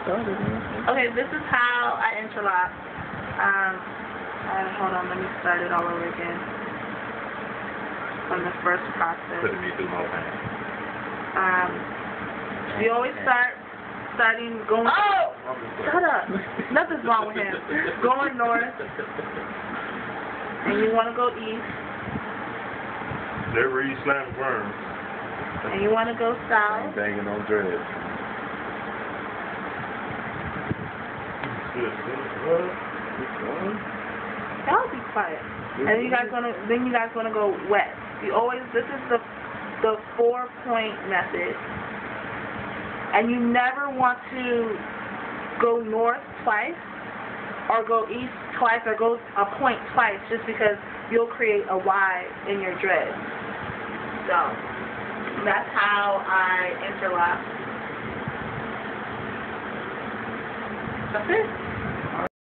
Okay, this is how I interlock. Hold on, let me start it all over again. From the first process. Putting me through my pain. You always starting going. Oh! Shut up. Nothing's wrong with him. Going north. And you want to go east. Never eat slam worms. And you want to go south. Banging on dreads. Y'all be quiet. And then you guys wanna go west. You always, this is the 4-point method. And you never want to go north twice or go east twice or go a point twice just because you'll create a Y in your dread. So that's how I interlock. That's it.